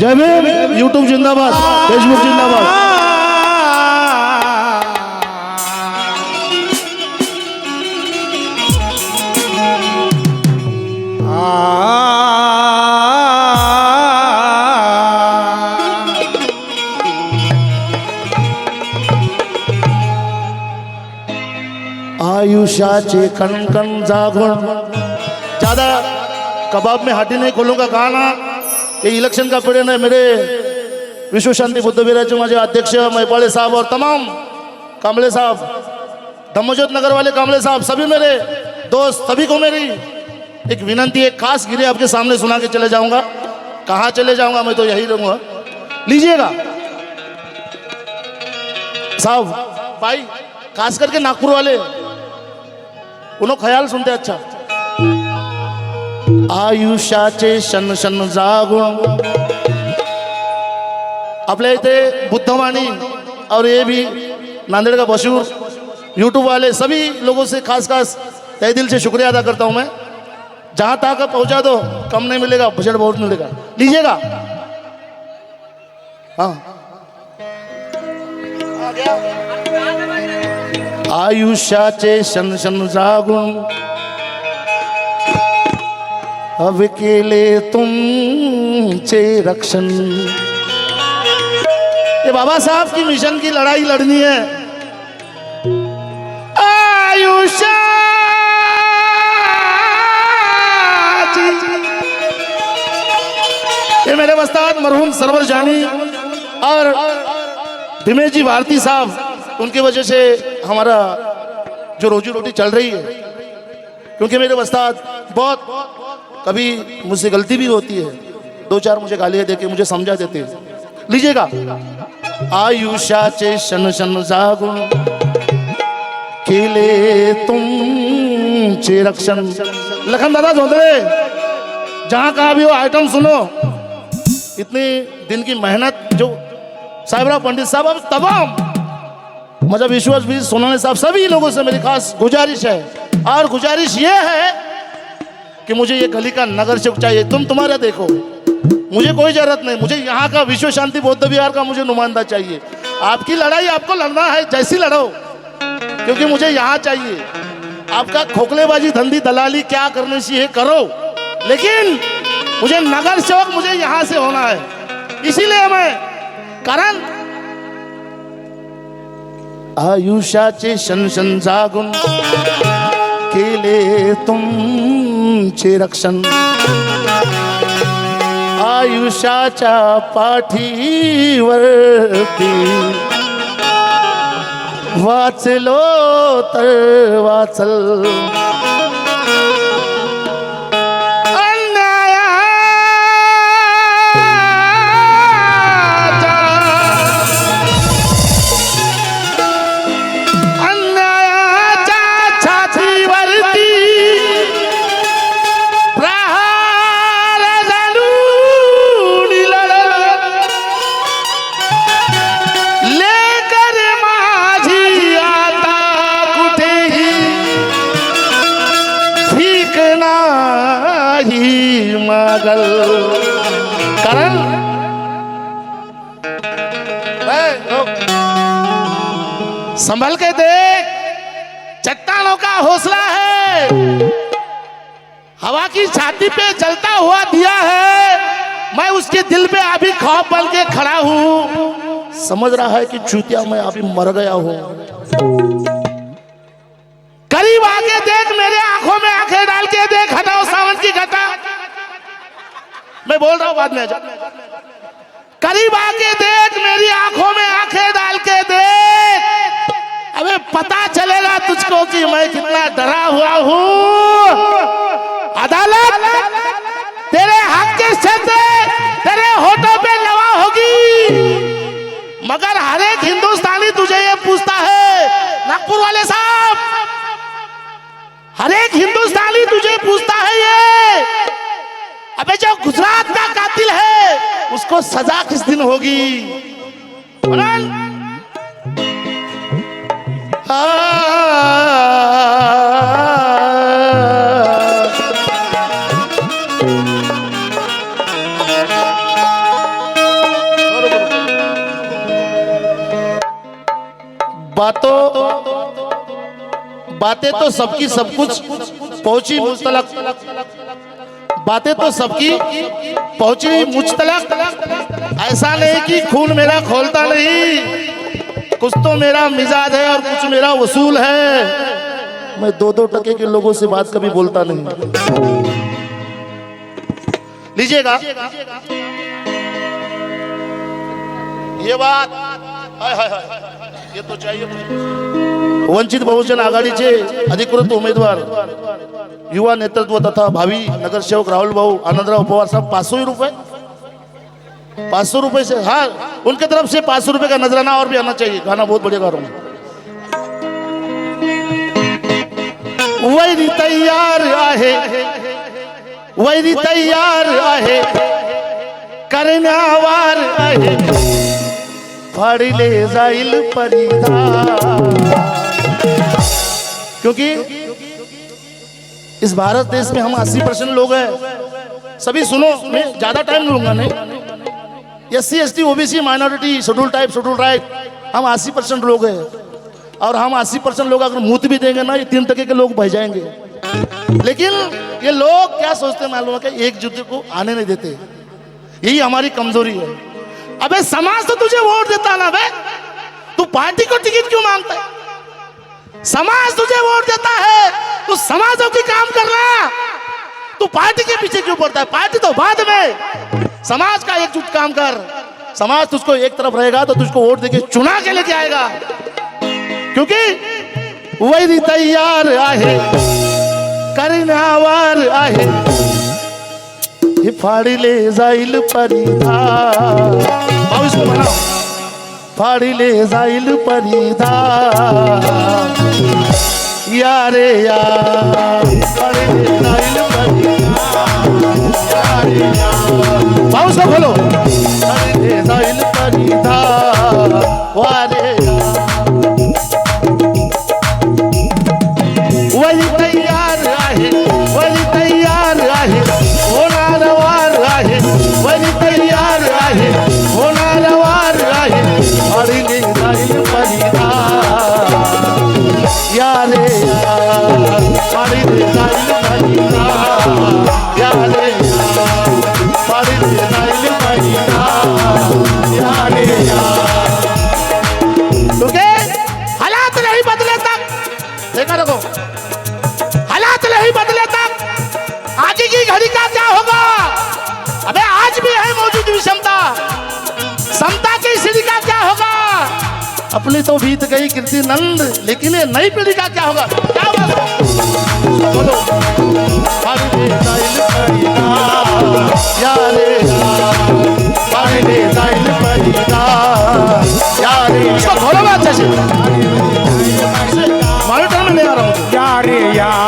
जय Bhim. YouTube जिंदाबाद, Facebook जिंदाबाद। आयुष्याचे कण कण जागून। ज्यादा कबाब में हाथी नहीं खोलूंगा गाना। ये इलेक्शन का पीरियड है। मेरे विश्व शांति बुद्ध विराज माझे अध्यक्ष मैपाले साहब और तमाम कांबले साहब, धम्मजोत नगर वाले कांबले साहब, सभी मेरे दोस्त, सभी को मेरी एक विनंती, एक खास गिरे आपके सामने सुना के चले जाऊंगा। कहाँ चले जाऊंगा, मैं तो यही रहूंगा, लीजिएगा साहब। भाई खास करके नागपुर वाले, उन्होंने ख्याल सुनते अच्छा। आयुष्याचे शन शन जागून। आपल्या इथे बुद्धवाणी और ये भी नांदेड़ का मशहूर यूट्यूब वाले सभी लोगों से खास तहे दिल से शुक्रिया अदा करता हूं मैं। जहां तक पहुंचा दो, कम नहीं मिलेगा, बजट बहुत मिलेगा, लीजिएगा। हाँ आयुष्याचे शन शन जागून, अब केले तुमचे रक्षण। ये बाबा साहब की मिशन की लड़ाई लड़नी है। आयुष्या ये मेरे उस्ताद मरहूम सरवर जानी और दिनेश जी भारती साहब, उनकी वजह से हमारा जो रोजी रोटी चल रही है। क्योंकि मेरे उस्ताद बहुत, कभी मुझसे गलती भी होती है, दो चार मुझे गालियां देके मुझे समझा देते हैं। लीजिएगा। आयुष्याचे शन शन जागून, केले तुमचे रक्षण। लखन दादा जोंधळे, जहां कहा भी हो आइटम सुनो। इतनी दिन की मेहनत जो साहिबराव पंडित साहब, अब तमाम मजा विश्वास भी सोनाने साहब, सभी लोगों से मेरी खास गुजारिश है। और गुजारिश ये है कि मुझे ये गली का नगर सेवक चाहिए। तुम्हारा देखो, मुझे कोई जरूरत नहीं, मुझे यहाँ का विश्व शांति बौद्ध विहार का मुझे नुमाइंदा चाहिए। आपकी लड़ाई आपको लड़ना है, जैसी लड़ो, क्योंकि मुझे यहाँ चाहिए। आपका खोखलेबाजी धंधी दलाली क्या करने से करो, लेकिन मुझे नगर सेवक मुझे यहाँ से होना है। इसीलिए मैं कारण आयुष्याचे शन शन जागून, केले तुमचे रक्षण। आयुष्याच्या पाठीवरती वाचलो तर वाचल, कारण संभल के देख, चट्टानों का हौसला है, हवा की छाती पे जलता हुआ दिया है। मैं उसके दिल पे अभी खौफ बन के खड़ा हूं। समझ रहा है कि चूतिया मैं अभी मर गया हूं। करीब आके देख, मेरे आंखों में आंखें डाल के देख, हटाओ सावन की घटा। मैं बोल रहा हूं, बाद में करीब आके देख, मेरी आंखों में आंखें डाल के देख। अबे पता चलेगा तुझको कि मैं कितना डरा हुआ हूं। अदालत तेरे हक के क्षेत्र तेरे होठों पे लवा होगी, मगर हर एक हिंदुस्तानी तुझे ये पूछता है, नागपुर वाले साहब, हर एक हिंदुस्तानी तुझे पूछता है ये, अबे जो गुजरात का कातिल है उसको सजा किस दिन होगी? बातें तो सबकी सब कुछ पहुंची मुझ तलक, बातें तो सबकी पहुंची मुझ तलक। ऐसा नहीं कि खून मेरा खोलता नहीं, कुछ तो मेरा मिजाज है और कुछ मेरा वसूल है। मैं 2-2 टके के लोगों से बात कभी बोलता नहीं। लीजिएगा ये बात, हाय हाय हाय, ये तो चाहिए मुझे। वंचित बहुजन आघाडीचे अधिकृत उमेदवार युवा नेतृत्व तथा भावी नगरसेवक राहुल भाऊ आनंदराव पवार साहब 500 रुपए, 500 रुपए से, हाँ उनके तरफ से 500 रुपए का नजराना और भी आना चाहिए। गाना बहुत बढ़िया गा रहा हूँ। वैरी तैयार आहे, वैरी तैयार आहे, करण्यावार आहे, फाड़ीले जाईल परिधान। क्योंकि इस भारत देश में हम 80% लोग हैं। सभी सुनो, मैं ज्यादा टाइम लूंगा नहीं। SC ST OBC minority schedule type schedule right, हम 80% लोग हैं। और हम 80% लोग अगर मूत भी देंगे ना, ये 3 टके के लोग बह जाएंगे। लेकिन ये लोग क्या सोचते हैं मालूम है कि एक दूसरे को आने नहीं देते। यही हमारी कमजोरी है। अबे समाज तो तुझे वोट देता ना बे, तू पार्टी को टिकट क्यों मांगता है? समाज तुझे वोट देता है, तू समाजों की काम कर रहा, तू पार्टी के पीछे क्यों पड़ता है? पार्टी तो बाद में, समाज का एकजुट काम कर। समाज तुझको एक तरफ रहेगा तो तुझको वोट देके चुना के लेके आएगा। क्योंकि वैरी तैयार आहे, करण्यावार आहे, हे फाड़ीले जाईल परिधान। आओ इसको बनाओ, फाड़ीले जाईल परिधान, यारे यार, फाड़ीले जाईल परिधान, यारे यार। आओ इसको खोलो, फाड़ीले जाईल परिधान, वारे यार। वही तैयार आहे, वही तैयार आहे, होणार वार आहे, वही तैयार आहे, होणार वार आहे, फाड़ीले जाईल परिधान, यारे यार, फाड़ीले जाईल परिधान, यारे यार, फाड़ीले जाईल परिधान, यारे यार। क्योंकि हालात नहीं बदले तक, देखा देखो, हालात नहीं बदले तक आगे की घड़ी का क्या होगा? अबे आज भी है मौजूद विषमता, समता की सीढ़ी का क्या होगा? अपनी तो बीत गई कीर्ति नंद, लेकिन ये नई पीढ़ी का क्या होगा? क्या होगा? बोलो, फाड़ीले जाईल परिधान, यारे यार, फाड़ीले जाईल परिधान, यारे। इसको खोलो ना अच्छे से, मॉनिटर में ले आ रहा हूँ। यारे यार,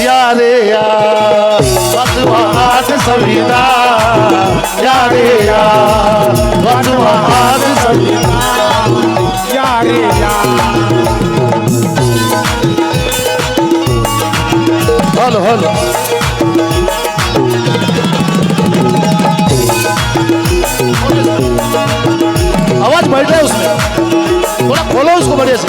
यारे यार, वाचवा आज संविधान, यारे यार, वाचवा आज संविधान, यारे यार। हेलो हेलो, आवाज बढ़ रहा है उसमें, थोड़ा खोलो उसको बढ़िया से।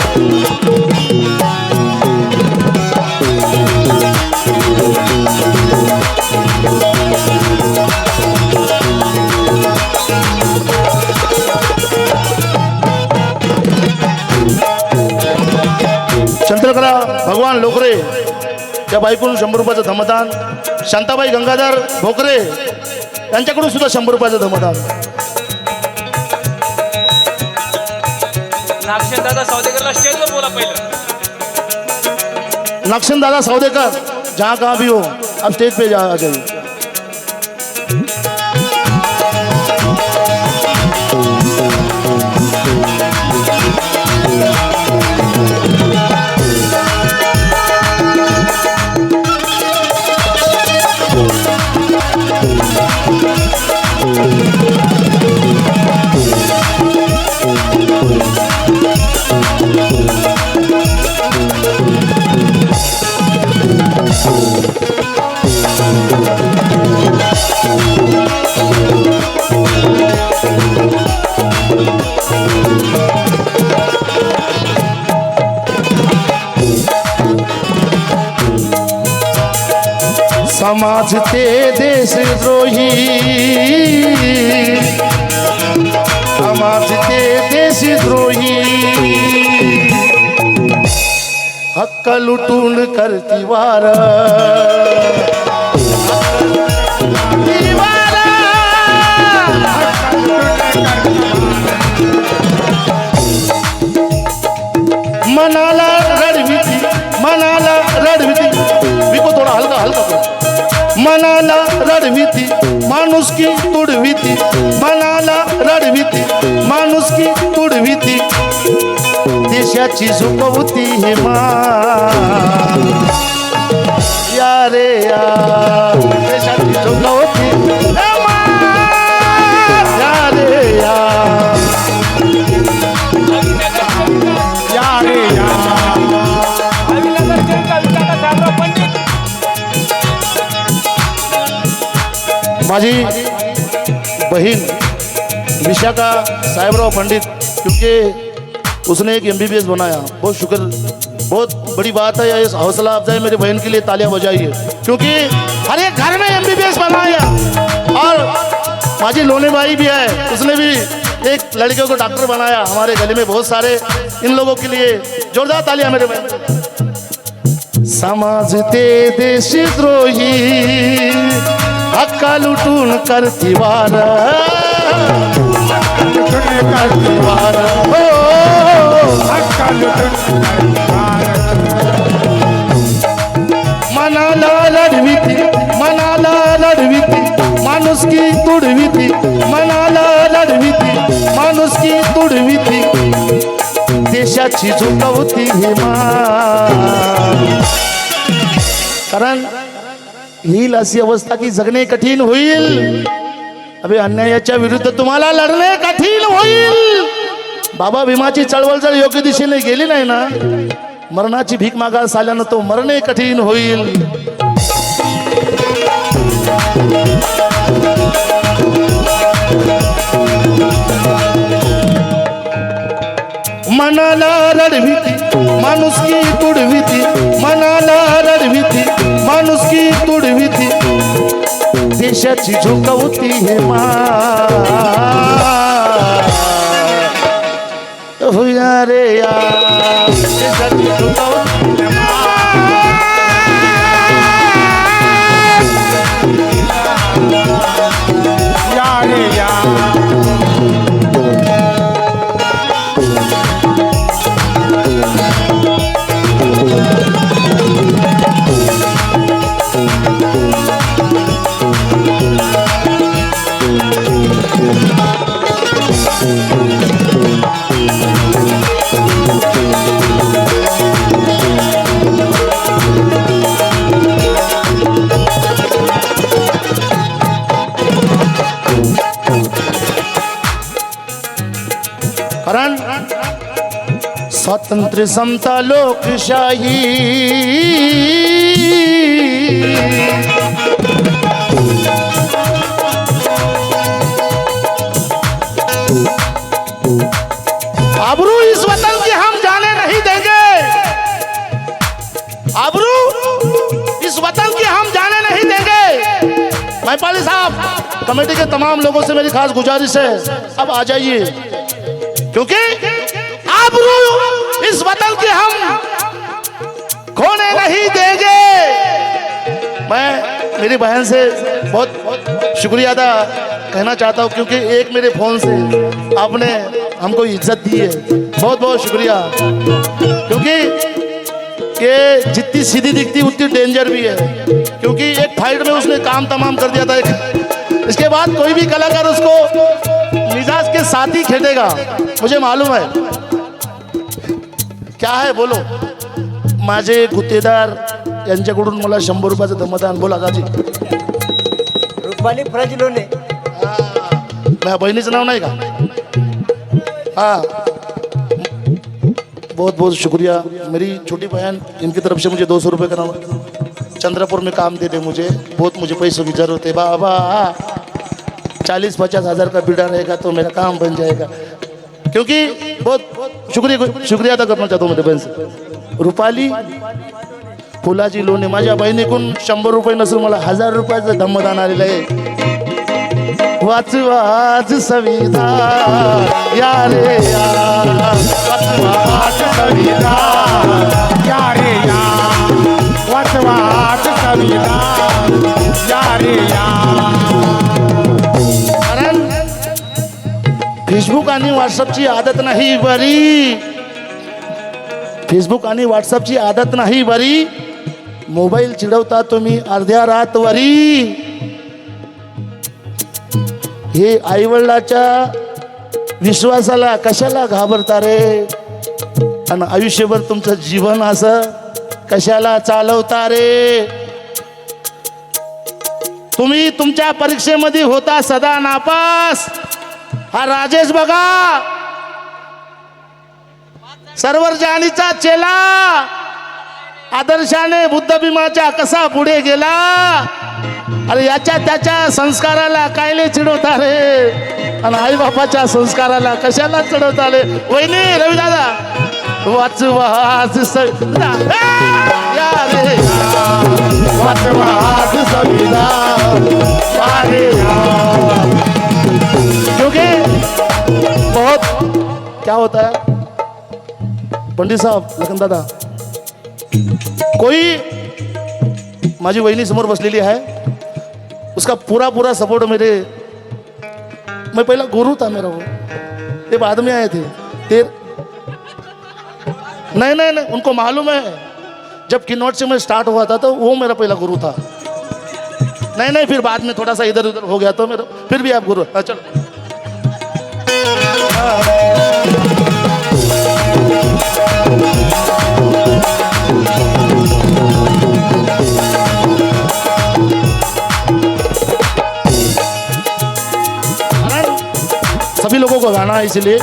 चंद्रकला भगवान लोकरे त्या बाईकडून 100 रुपयाचं धमदान, शांताबाई गंगाधर भोकरे यांच्याकडून सुद्धा 100 रुपयाचं धमदान। नागशेन दादा सावदेकरला स्टेजवर बोला पहिलं। नागशेन दादा सावदेकर, जहाँ कहाँ भी हो आप स्टेज पे आ जाइए। समाजते देशद्रोही समाजते देशद्रोही हक्क लुटून करती वार मनाला रडविती विको थोडा हलका हलका करो. मनाला रडविती माणुसकी तुडविती मनाला रडविती माणुसकी तुडविती देशाची झुकवती हे मा या रे या देशाची झुकवती हे मा या रे या या रे या माझी बहन विशाखा साहेबराव पंडित क्योंकि उसने एक एमबीबीएस बनाया. बहुत शुक्र, बहुत बड़ी बात है. इस हौसला अफजाई मेरी बहन के लिए तालियां बजाइए क्योंकि हर एक घर में एमबीबीएस बनाया. और माझी लोने भाई भी है, उसने भी एक लड़कियों को डॉक्टर बनाया. हमारे गली में बहुत सारे इन लोगों के लिए जोरदार तालियां मेरे बहन. समाजते देशद्रोही हक्का लुटून करती वार मनाला लढविती माणुसकी तुडविती मनाला लढविती माणुसकी तुडविती देशाची झुकवती हे मा. कारण येईल अशी अवस्था की जगणे कठीण होईल. अबे अन्यायाच्या विरुद्ध तुम्हाला लढणे कठीण होईल. बाबा भीमाची चळवळ जर योग्य दिशेने गेली नाही ना, मरणाची भीक मागास आल्यानं तो मरणे कठीण होईल. मनाला रडविती माणुसकी तुडविती मनाला रडविती माणुसकी तुडविती देशाची झुकवती हे मा हुया रे या देशाची झुकवती हे मा. या रे या कारण स्वातंत्र्य समता लोकशाही आबरू इस वतन की हम जाने नहीं देंगे. आबरू इस वतन की हम जाने नहीं देंगे. महिपाली साहब, कमेटी के तमाम लोगों से मेरी खास गुजारिश है, अब आ जाइए क्योंकि आबरू इस वतन की हम खोने नहीं देंगे. मैं मेरी बहन से बहुत शुक्रिया अदा कहना चाहता हूँ क्योंकि एक मेरे फोन से आपने हमको इज्जत दी है. बहुत बहुत शुक्रिया. क्योंकि ये जितनी सीधी दिखती उतनी डेंजर भी है क्योंकि एक फाइट में उसने काम तमाम कर दिया था. इसके बाद कोई भी कलाकार उसको मिजाज के साथ ही खेलेगा, मुझे मालूम है. क्या है बोलो. माझे गुत्तेदार यांच्याकडून मला 100 रुपयाचं दमदान. बोला काजी. रुपाली फ्रज लोणे. माझ्या बहिणीचं नाव नाही का? हाँ, बहुत बहुत शुक्रिया. मेरी छोटी बहन, इनकी तरफ से मुझे 200 रुपये का नाम. चंद्रपुर में काम देते मुझे, बहुत मुझे पैसों की जरूरत है बाबा. 40-50 हज़ार का बिड़ा रहेगा तो मेरा काम बन जाएगा. क्योंकि बहुत शुक्रिया अदा करना चाहता हूँ मेरे बहन से. रूपाली फुलाची लोणी माझ्या बहिणीकडून 100 रुपये नसून मला 1000 रुपयाचं धम्मदान आलेलं आहे. वाच वाच संविधान या रे या, वाच वाच संविधान या रे या, वाच वाच संविधान या रे या. कारण फेसबुक आणि व्हॉट्सअपची आदत नाही बरी. फेसबुक आणि व्हॉट्सअपची आदत नाही बरी. मोबाईल चिडवता तुम्ही अर्ध्या रातवरी. हे आईवडिलाच्या विश्वासाला कशाला घाबरता रे, आणि आयुष्यभर तुमचं जीवन असं कशाला चालवता रे. तुम्ही तुमच्या परीक्षेमध्ये होता सदा नापास. हा राजेश बघा, सर्वर जाणीचा चेला, आदर्शाने बुद्ध भीमाच्या कसा पुढे गेला. अरे याच्या त्याच्या संस्काराला कायले चिडवता रे, आणि आई बापाच्या संस्काराला कशाला चिडवता रे. वहिनी रवी दादा वाच वाच या रे वाच वाच संविधान या रे या. क्योंकि बहुत क्या होता है पंडित साहब, लखन दादा, कोई माझी वहिनी समोर बसलेली आहे, उसका पूरा पूरा सपोर्ट मेरे, मैं पहला गुरु था मेरा, वो ये बाद में आए थे. नहीं नहीं नहीं, उनको मालूम है जब किन्नौर से मैं स्टार्ट हुआ था तो वो मेरा पहला गुरु था. नहीं नहीं, फिर बाद में थोड़ा सा इधर उधर हो गया तो मेरा, फिर भी आप गुरु. चलो सभी लोगों को गाना है, इसलिए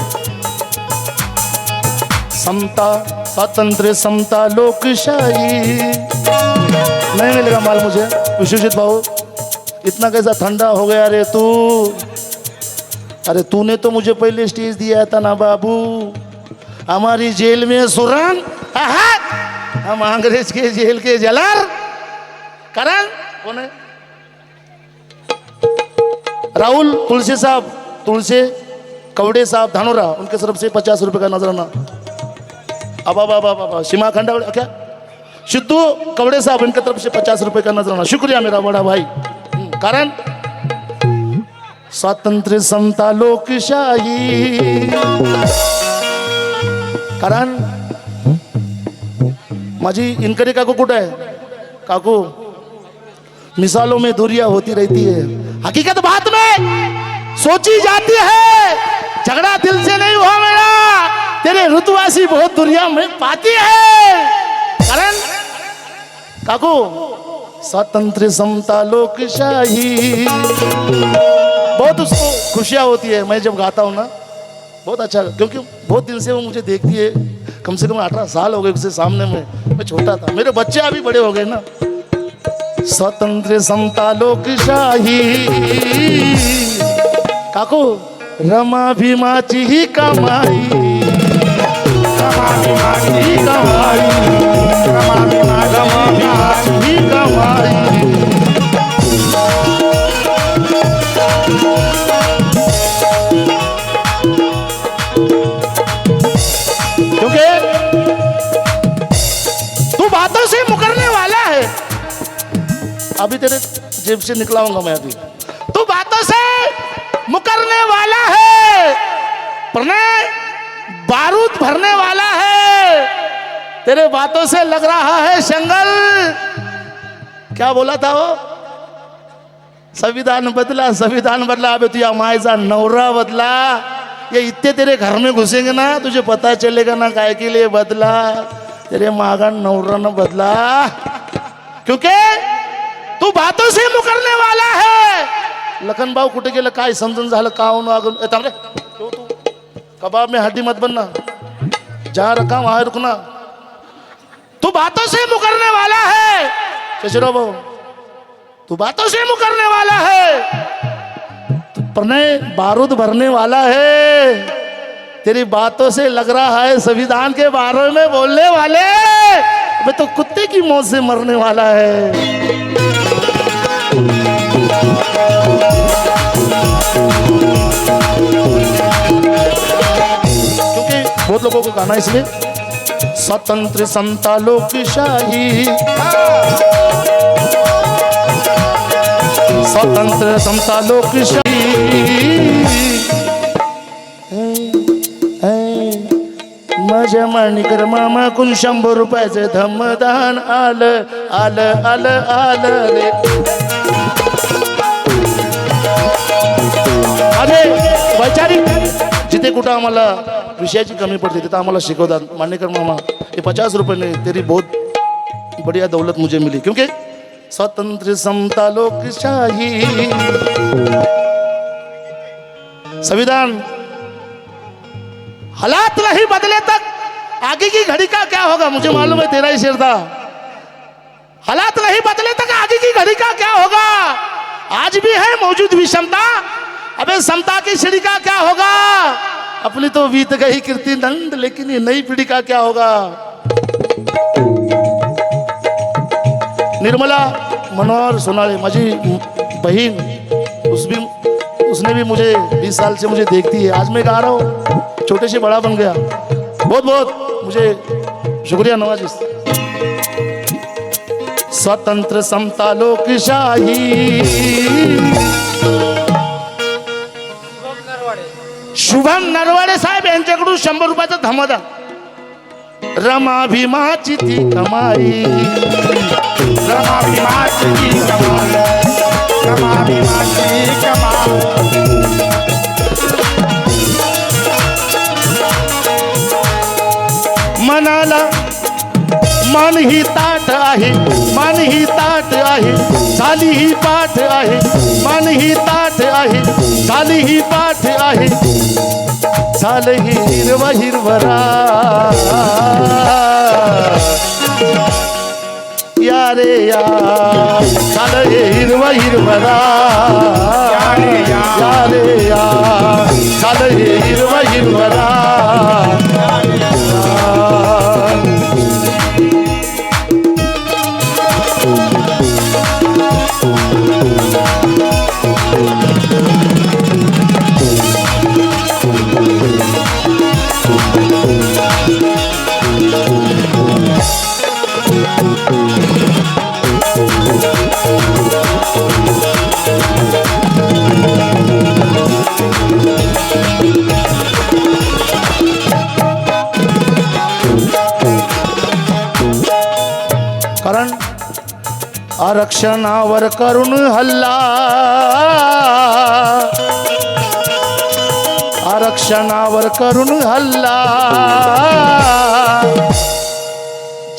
समता स्वातंत्र समता लोकशाही. नहीं मिलेगा माल मुझे. विश्वजीत भाऊ, इतना कैसा ठंडा हो गया रे तू. अरे तूने तो मुझे पहले स्टेज दिया था ना बाबू. हमारी जेल में सुरंग, हम अंग्रेज के जेल के जलर. करण कौन है? राहुल तुलसी साहब, तुलसी कवड़े साहब धानोरा, उनके तरफ से 50 रुपए का नजराना. अबा बाबा बाबा सीमा खंडा क्या सिद्धू कवड़े साहब, इनके तरफ से 50 रुपए का नजराना. शुक्रिया मेरा बड़ा भाई. कारण स्वातंत्र्य समता लोकशाही. कारण माझी इनकरी काकू कुठे आहे? काकू, मिसालों में दूरियां होती रहती है, हकीकत बात में सोची जाती है. झगड़ा दिल से नहीं हुआ मेरा, तेरे ऋतुवासी बहुत दुनिया में पाती है. कारण काकू, स्वातंत्र्य समता लोकशाही, बहुत उसको खुशियाँ होती है. मैं जब गाता हूँ ना बहुत अच्छा, क्योंकि बहुत दिन से वो मुझे देखती है. कम से कम 18 साल हो गए उससे सामने में, मैं छोटा था, मेरे बच्चे अभी बड़े हो गए ना. स्वातंत्र्य समता लोकशाही. काकू, रमा भीमाची ही कमाई, रमा भीमाची ही कमाई, रमा भीमाची ही कमाई. क्योंकि तू बातों से मुकरने वाला है. अभी तेरे जेब से निकलाऊंगा मैं अभी. तू बातों से मुकरने वाला है, प्रणय बारूद भरने वाला है. तेरे बातों से लग रहा है शंगल. क्या बोला था वो? संविधान बदला, संविधान बदला. अबे तुझ्या मायचा नवरा बदला. ये इतने तेरे घर में घुसेंगे ना, तुझे पता चलेगा ना काय के लिए बदला. तेरे मागा नवरा न बदला, क्योंकि तू बातों से मुकरने वाला है. लखन भाऊ कुठे गेलं? काय समजून झालं का होऊन अगून रे तू कबाब में हड्डी मत बनना, जहाँ रखा वहां रुकना. तू बातों से मुकरने वाला है शशिराव भाऊ, तू बातों से मुकरने वाला है. प्रणय बारूद भरने वाला है. तेरी बातों से लग रहा है संविधान के बारे में बोलने वाले मैं तो कुत्ते की मौत से मरने वाला है। क्योंकि बहुत लोगों को गाना इसलिए स्वतंत्र समता लोकशाही, स्वतंत्र समता लोकशाही, माझ्या माणिकर मामाकून 100 रुपयाचे धम्मदान आलं आलं आलं आलं रे। अरे वैचारिक जिथे कुठं आम्हाला विषयाची कमी पडते तिथं आम्हाला शिकवतात मांडेकर मामा ये 50 रुपये नहीं तेरी बहुत बढ़िया दौलत मुझे मिली, क्योंकि स्वतंत्र समता लोकशाही संविधान हालात नहीं बदले तक आगे की घड़ी का क्या होगा मुझे मालूम है, तेरा ही शेर था। हालात नहीं बदले तक आगे की घड़ी का क्या होगा, आज भी है मौजूद विषमता, अबे समता की सीढ़ी का क्या होगा, अपनी तो बीत गई कीर्ति नंद लेकिन ये नई पीढ़ी का क्या होगा। निर्मला मनोहर सोनाळे माझी बहन, उसने भी मुझे 20 साल से मुझे देखती है, आज मैं गा रहा हूँ छोटे से बड़ा बन गया। बहुत बहुत मुझे शुक्रिया नवाजी। स्वतंत्र समता लोकशाही, शुभम नरवाडे साहेब यांच्याकडून 100 रुपयाचा धमादा, रमा भीमाची ती कमाई, रमा भीमाची कमाल, रमा भीमाची कमाल। मनाला मन ही ताट आहे, मन ही ताट आहे, झाली ही पाठ आहे, मन ही ताट आहे, झाली ही पाठ आहे, झालं ही हिरवा हिरवरा या रे या, झालं हे हिरवा हिरवरा या रे या, झालं हे हिरवा हिरवरा। कारण आरक्षणावर करून हल्ला, आरक्षणावर करून हल्ला,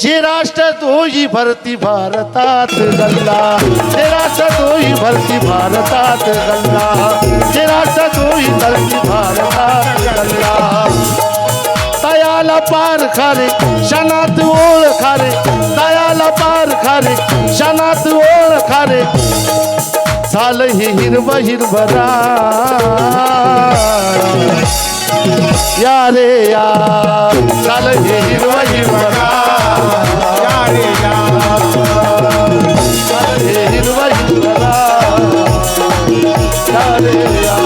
जे राष्ट्र तोही भरती भारतात गल्ला, जे राष्ट्र तोही भरती भारतात गल्ला, जे राष्ट्र तोही भरती भारतात गल्ला। दयाला पार खारे क्षणात ओळ खारे, दयाला पार खारे क्षणात ओळ खारे, झालं हे हिरवं हिरवरा या रे या, झालं हे हिरवं हिरवरा या रे या, झालं हे हिरवं हिरवरा या रे या।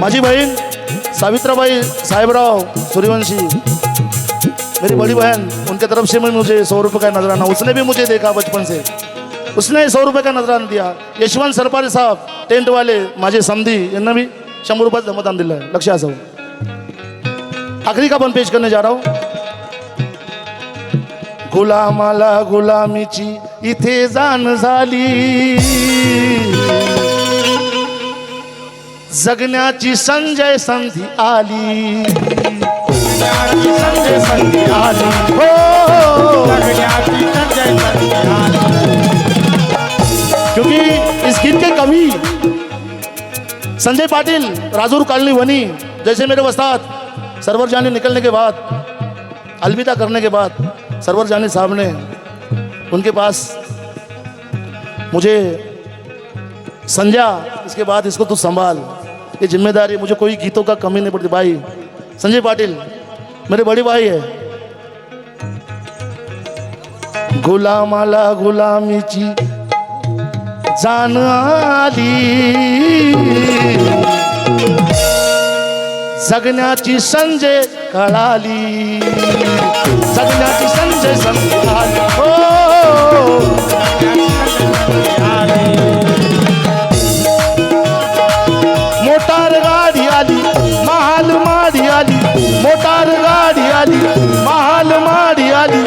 माझी बहन सावित्राबाई साहेबराव सूर्यवंशी, मेरी बड़ी बहन, उनके तरफ से मुझे 100 रुपये का नजराना, उसने भी मुझे देखा बचपन से, उसने 100 रुपये का नजराना दिया। यशवंत सरपारी साहब टेंट वाले माझे समधी यांना भी 100 रुपयाचं मतदान दिलं आहे, लक्ष असावं। आखरी का पण पेश करने जा रहा हूं। गुलामाला गुलामीची इथे जाण झाली, जगण्याची संजय संधी आली, जगण्याची संजय संधी आली हो जगण्याची संजय संधी आली क्योंकि इस गीत के कवि संजय पाटिल राजूर कॉलोनी वनी जैसे मेरे वस्ताद सरवर जानी निकलने के बाद अलविदा करने के बाद सरवर जानी साहब ने उनके पास मुझे संजय इसके बाद इसको तू संभाल ये जिम्मेदारी मुझे कोई गीतों का कमी नहीं पड़ती भाई संजय पाटिल मेरे बड़े भाई है गुलामाला गुलामीची जान आली जगण्याची संजय कळाली जगण्याची संजय संधी आली हो मोटार गाडी आली महाल माडी आली मोटार गाडी आली महाल माडी आली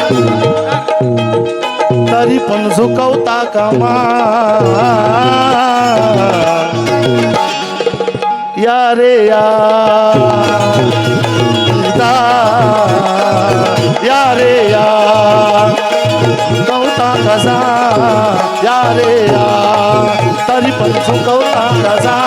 तरी पण झुकवता कामा या रे या रे या झुकवता कसा या रे या तरी पण झुकवता कसा